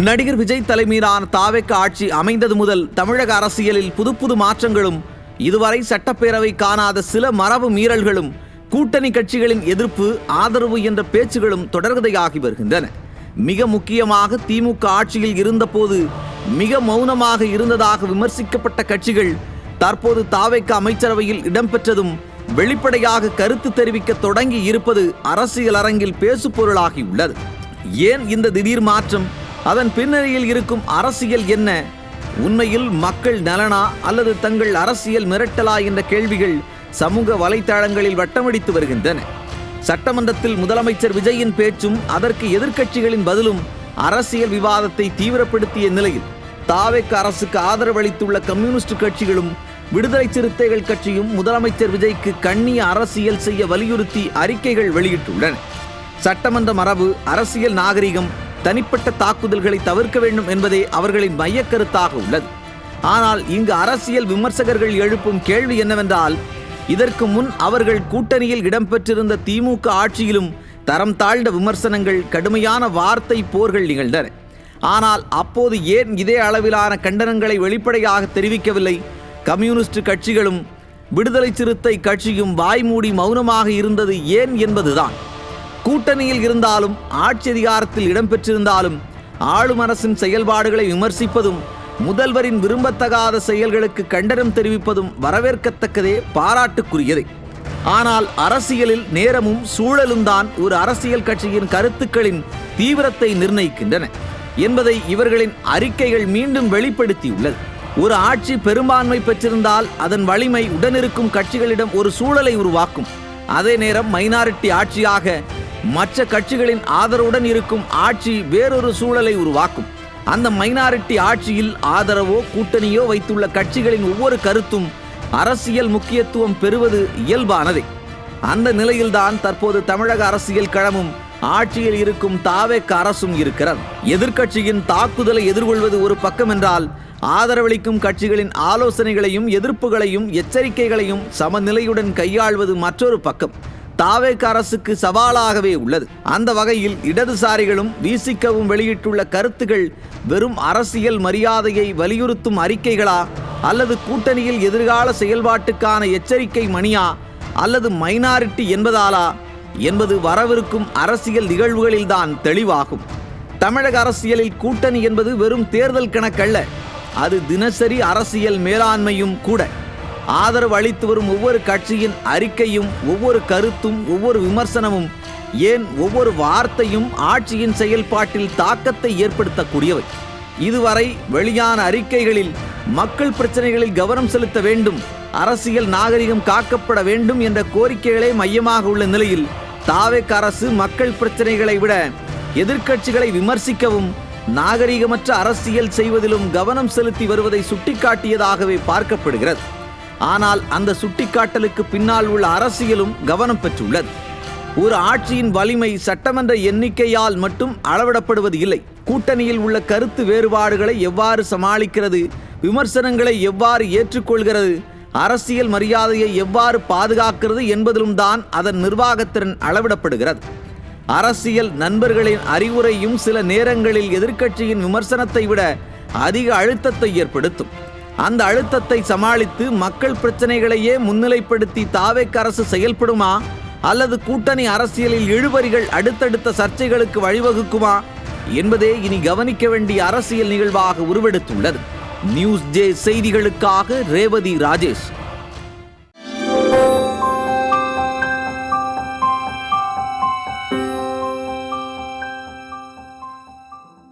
நடிகர் விஜய் தலைமையிலான தாவேக ஆட்சி அமைந்தது முதல் தமிழக அரசியலில் புது மாற்றங்களும் இதுவரை சட்டப்பேரவை காணாத சில மரபு மீறல்களும் கூட்டணி கட்சிகளின் எதிர்ப்பு ஆதரவு என்ற பேச்சுகளும் தொடர்கதையாகி வருகின்றன. மிக முக்கியமாக திமுக ஆட்சியில் இருந்தபோது மிக மௌனமாக இருந்ததாக விமர்சிக்கப்பட்ட கட்சிகள் தற்போது தாவேக அமைச்சரவையில் இடம்பெற்றதும் வெளிப்படையாக கருத்து தெரிவிக்க தொடங்கி இருப்பது அரசியல் அரங்கில் பேசுபொருளாகி உள்ளது. ஏன் இந்த திடீர் மாற்றம்? அதன் பின்னணியில் இருக்கும் அரசியல் என்ன? உண்மையில் மக்கள் நலனா அல்லது தங்கள் அரசியல் மிரட்டலா என்ற கேள்விகள் சமூக வலைத்தளங்களில் வட்டமடித்து வருகின்றன. சட்டமன்றத்தில் முதலமைச்சர் விஜயின் பேச்சும் அதற்கு எதிர்க்கட்சிகளின் பதிலும் அரசியல் விவாதத்தை தீவிரப்படுத்திய நிலையில் தாவேக அரசுக்கு ஆதரவளித்துள்ள கம்யூனிஸ்ட் கட்சிகளும் விடுதலை சிறுத்தைகள் கட்சியும் முதலமைச்சர் விஜய்க்கு கண்ணிய அரசியல் செய்ய வலியுறுத்தி அறிக்கைகள் வெளியிட்டுள்ளன. சட்டமன்ற மரபு, அரசியல் நாகரிகம், தனிப்பட்ட தாக்குதல்களை தவிர்க்க வேண்டும் என்பதே அவர்களின் மையக்கருத்தாக உள்ளது. ஆனால் இங்கு அரசியல் விமர்சகர்கள் எழுப்பும் கேள்வி என்னவென்றால், இதற்கு முன் அவர்கள் கூட்டணியில் இடம்பெற்றிருந்த திமுக ஆட்சியிலும் தரம் தாழ்ந்த விமர்சனங்கள், கடுமையான வார்த்தை போர்கள் நிகழ்ந்தன. ஆனால் அப்போது ஏன் இதே அளவிலான கண்டனங்களை வெளிப்படையாக தெரிவிக்கவில்லை? கம்யூனிஸ்ட் கட்சிகளும் விடுதலை சிறுத்தை கட்சியும் வாய்மூடி மௌனமாக இருந்தது ஏன் என்பதுதான். கூட்டணியில் இருந்தாலும் ஆட்சி அதிகாரத்தில் இடம்பெற்றிருந்தாலும் ஆளும் அரசின் செயல்பாடுகளை விமர்சிப்பதும் முதல்வரின் விரும்பத்தகாத செயல்களுக்கு கண்டனம் தெரிவிப்பதும் வரவேற்கத்தக்கதே, பாராட்டுக்குரியதே. ஆனால் அரசியலில் நேரமும் சூழலும் தான் ஒரு அரசியல் கட்சியின் கருத்துக்களின் தீவிரத்தை நிர்ணயிக்கின்றன என்பதை இவர்களின் அறிக்கைகள் மீண்டும் வெளிப்படுத்தியுள்ளது. ஒரு ஆட்சி பெரும்பான்மை பெற்றிருந்தால் அதன் வலிமை உடனிருக்கும் கட்சிகளிடம் ஒரு சூழலை உருவாக்கும். அதே நேரம் மைனாரிட்டி ஆட்சியாக மற்ற கட்சிகளின் ஆதரவுடன் இருக்கும் ஆட்சி வேறொரு சூழலை உருவாக்கும். அந்த மைனாரிட்டி ஆட்சியில் ஆதரவோ கூட்டணியோ வைத்துள்ள கட்சிகளின் ஒவ்வொரு கருத்தும் அரசியல் முக்கியத்துவம் பெறுவது இயல்பானதே. அந்த நிலையில்தான் தற்போது தமிழக அரசியல் களமும் ஆட்சியில் இருக்கும் தாவேக அரசும் இருக்கிறது. எதிர்க்கட்சியின் தாக்குதலை எதிர்கொள்வது ஒரு பக்கம் என்றால், ஆதரவளிக்கும் கட்சிகளின் ஆலோசனைகளையும் எதிர்ப்புகளையும் எச்சரிக்கைகளையும் சமநிலையுடன் கையாள்வது மற்றொரு பக்கம் தாவேக அரசுக்கு சவாலாகவே உள்ளது. அந்த வகையில் இடதுசாரிகளும் விசிகவும் வெளியிட்டுள்ள கருத்துகள் வெறும் அரசியல் மரியாதையை வலியுறுத்தும் அறிக்கைகளா, அல்லது கூட்டணியில் எதிர்கால செயல்பாட்டுக்கான எச்சரிக்கை மணியா, அல்லது மைனாரிட்டி என்பதாலா என்பது வரவிருக்கும் அரசியல் நிகழ்வுகளில்தான் தெளிவாகும். தமிழக அரசியலில் கூட்டணி என்பது வெறும் தேர்தல் கணக்கல்ல, அது தினசரி அரசியல் மேலாண்மையும் கூட. ஆதரவு அளித்து வரும் ஒவ்வொரு கட்சியின் அறிக்கையும், ஒவ்வொரு கருத்தும், ஒவ்வொரு விமர்சனமும், ஏன் ஒவ்வொரு வார்த்தையும் ஆட்சியின் செயல்பாட்டில் தாக்கத்தை ஏற்படுத்தக்கூடியவை. இதுவரை வெளியான அறிக்கைகளில் மக்கள் பிரச்சனைகளில் கவனம் செலுத்த வேண்டும், அரசியல் நாகரிகம் காக்கப்பட வேண்டும் என்ற கோரிக்கைகளே மையமாக உள்ள நிலையில் தாவேக அரசு மக்கள் பிரச்சனைகளை விட எதிர்க்கட்சிகளை விமர்சிக்கவும் நாகரிகமற்ற அரசியல் செய்வதிலும் கவனம் செலுத்தி வருவதை சுட்டிக்காட்டியதாகவே பார்க்கப்படுகிறது. ஆனால் அந்த சுட்டிக்காட்டலுக்கு பின்னால் உள்ள அரசியலும் கவனம் பெற்றுள்ளது. ஒரு ஆட்சியின் வலிமை சட்டமன்ற எண்ணிக்கையால் மட்டும் அளவிடப்படுவது இல்லை. கூட்டணியில் உள்ள கருத்து வேறுபாடுகளை எவ்வாறு சமாளிக்கிறது, விமர்சனங்களை எவ்வாறு ஏற்றுக்கொள்கிறது, அரசியல் மரியாதையை எவ்வாறு பாதுகாக்கிறது என்பதிலும் தான் அதன் நிர்வாகத்திறன் அளவிடப்படுகிறது. அரசியல் நண்பர்களின் அறிவுரையும் சில நேரங்களில் எதிர்க்கட்சியின் விமர்சனத்தை விட அதிக அழுத்தத்தை ஏற்படுத்தும். அந்த அழுத்தத்தை சமாளித்து மக்கள் பிரச்சனைகளையே முன்னிலைப்படுத்தி தாவேக அரசு செயல்படுமா, அல்லது கூட்டணி அரசியலில் இழுபறிகள் அடுத்தடுத்த சர்ச்சைகளுக்கு வழிவகுக்குமா என்பதே இனி கவனிக்க வேண்டிய அரசியல் நிகழ்வாக உருவெடுத்துள்ளது. நியூஸ் ஜே செய்திகளுக்காக ரேவதி ராஜேஷ்.